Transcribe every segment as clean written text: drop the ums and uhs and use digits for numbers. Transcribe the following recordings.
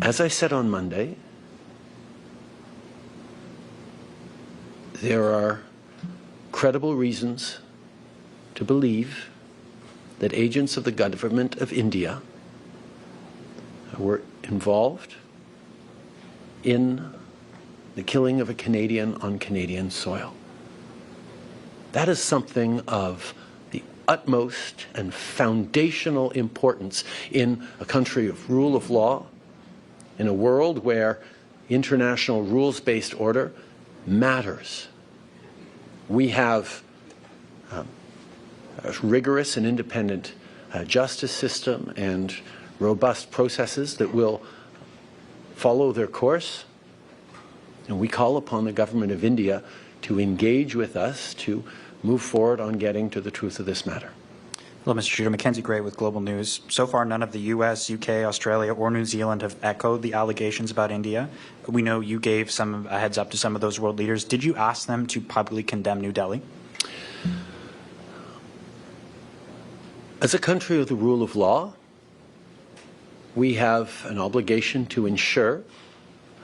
As I said on Monday, there are credible reasons to believe that agents of the government of India were involved in the killing of a Canadian on Canadian soil. That is something of the utmost and foundational importance in a country of rule of law, in a world where international rules-based order matters. We have a rigorous and independent justice system and robust processes that will follow their course, and we call upon the government of India to engage with us to move forward on getting to the truth of this matter. Hello, Mr. Trudeau. Mackenzie Gray with Global News. So far, none of the U.S., UK, Australia, or New Zealand have echoed the allegations about India. We know you gave a heads up to some of those world leaders. Did you ask them to publicly condemn New Delhi? As a country of the rule of law, we have an obligation to ensure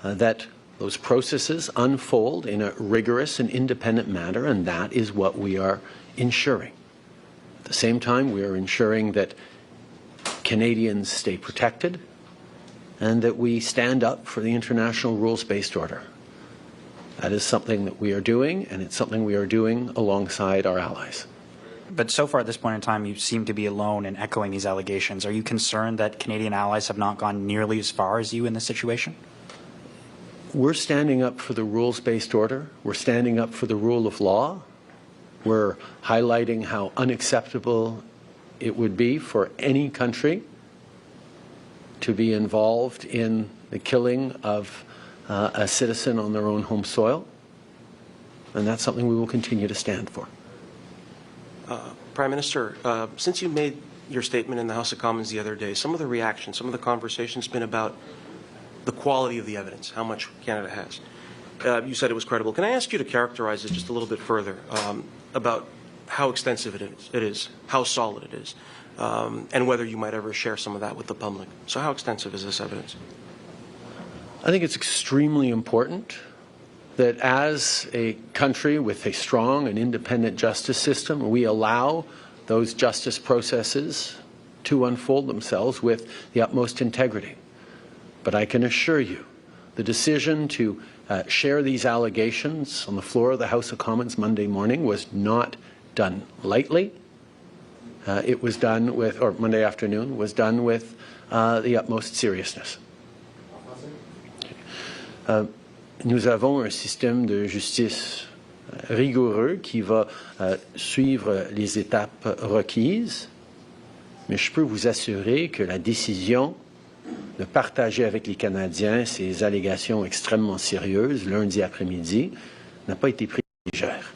that those processes unfold in a rigorous and independent manner, and that is what we are ensuring. At the same time, we are ensuring that Canadians stay protected and that we stand up for the international rules-based order. That is something that we are doing, and it's something we are doing alongside our allies. But so far at this point in time, you seem to be alone in echoing these allegations. Are you concerned that Canadian allies have not gone nearly as far as you in this situation? We're standing up for the rules-based order. We're standing up for the rule of law. We're highlighting how unacceptable it would be for any country to be involved in the killing of a citizen on their own home soil. And that's something we will continue to stand for. Prime Minister, since you made your statement in the House of Commons the other day, some of the reactions, some of the conversation's been about the quality of the evidence, how much Canada has. You said it was credible. Can I ask you to characterize it just a little bit further about how extensive it is, how solid it is, and whether you might ever share some of that with the public? So how extensive is this evidence? I think it's extremely important that as a country with a strong and independent justice system, we allow those justice processes to unfold themselves with the utmost integrity. But I can assure you, the decision to share these allegations on the floor of the House of Commons Monday morning was not done lightly. It was done with, or Monday afternoon, was done with the utmost seriousness. Nous avons un système de justice rigoureux qui va suivre les étapes requises, mais je peux vous assurer que la décision de partager avec les Canadiens ces allégations extrêmement sérieuses lundi après-midi n'a pas été prise légère.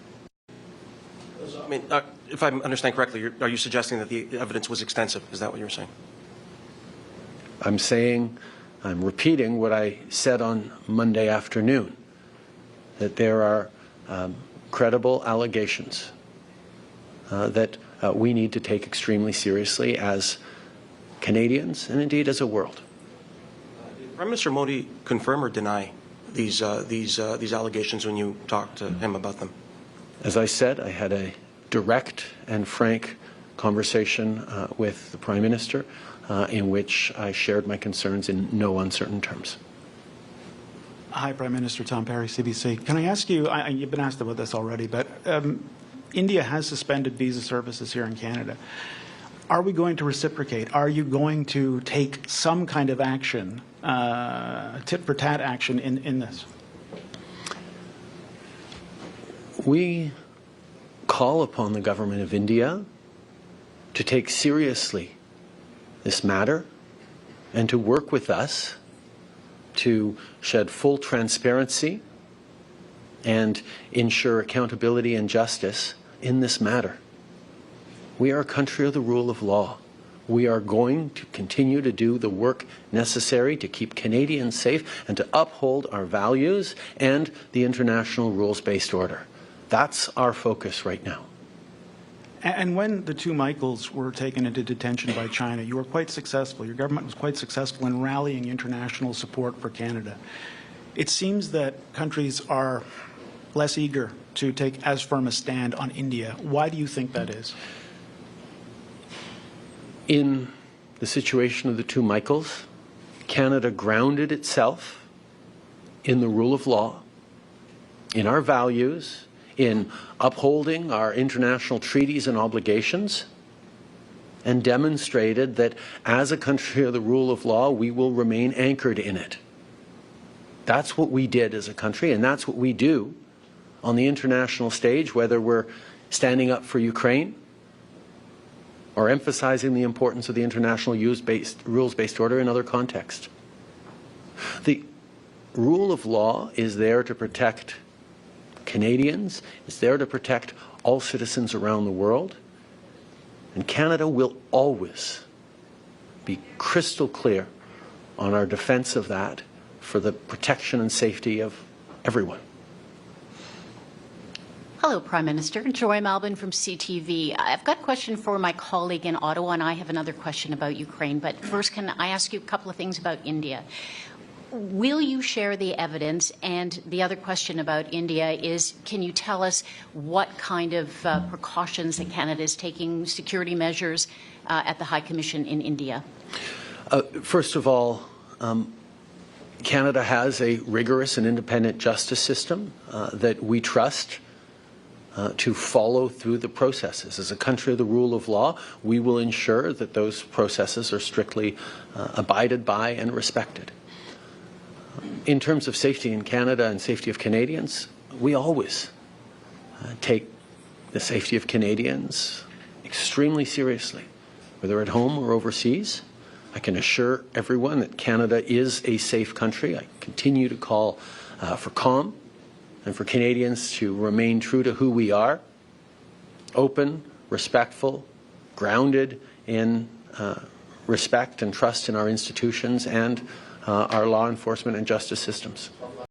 I mean, if I understand correctly, are you suggesting that the evidence was extensive? Is that what you're saying? I'm repeating what I said on Monday afternoon, that there are credible allegations that we need to take extremely seriously as Canadians and indeed as a world. Did Prime Minister Modi confirm or deny these allegations when you talked to him about them? As I said, I had a direct and frank conversation with the Prime Minister in which I shared my concerns in no uncertain terms. Hi, Prime Minister. Tom Perry, CBC. Can I ask you, you've been asked about this already, but India has suspended visa services here in Canada. Are we going to reciprocate? Are you going to take some kind of action, tit-for-tat action in this? We call upon the government of India to take seriously this matter and to work with us to shed full transparency and ensure accountability and justice in this matter. We are a country of the rule of law. We are going to continue to do the work necessary to keep Canadians safe and to uphold our values and the international rules-based order. That's our focus right now. And when the two Michaels were taken into detention by China, you were quite successful. Your government was quite successful in rallying international support for Canada. It seems that countries are less eager to take as firm a stand on India. Why do you think that is? In the situation of the two Michaels, Canada grounded itself in the rule of law, in our values, in upholding our international treaties and obligations, and demonstrated that as a country of the rule of law, we will remain anchored in it. That's what we did as a country, and that's what we do on the international stage, whether we're standing up for Ukraine or emphasizing the importance of the international rules-based order in other contexts. The rule of law is there to protect Canadians, it's there to protect all citizens around the world, and Canada will always be crystal clear on our defense of that for the protection and safety of everyone. Hello, Prime Minister. Joy Malbon from CTV. I've got a question for my colleague in Ottawa, and I have another question about Ukraine. But first, can I ask you a couple of things about India? Will you share the evidence? And the other question about India is, can you tell us what kind of precautions that Canada is taking, security measures at the High Commission in India? First of all, Canada has a rigorous and independent justice system that we trust to follow through the processes. As a country of the rule of law, we will ensure that those processes are strictly abided by and respected. In terms of safety in Canada and safety of Canadians, we always take the safety of Canadians extremely seriously, whether at home or overseas. I can assure everyone that Canada is a safe country. I continue to call for calm and for Canadians to remain true to who we are, open, respectful, grounded in respect and trust in our institutions and our law enforcement and justice systems.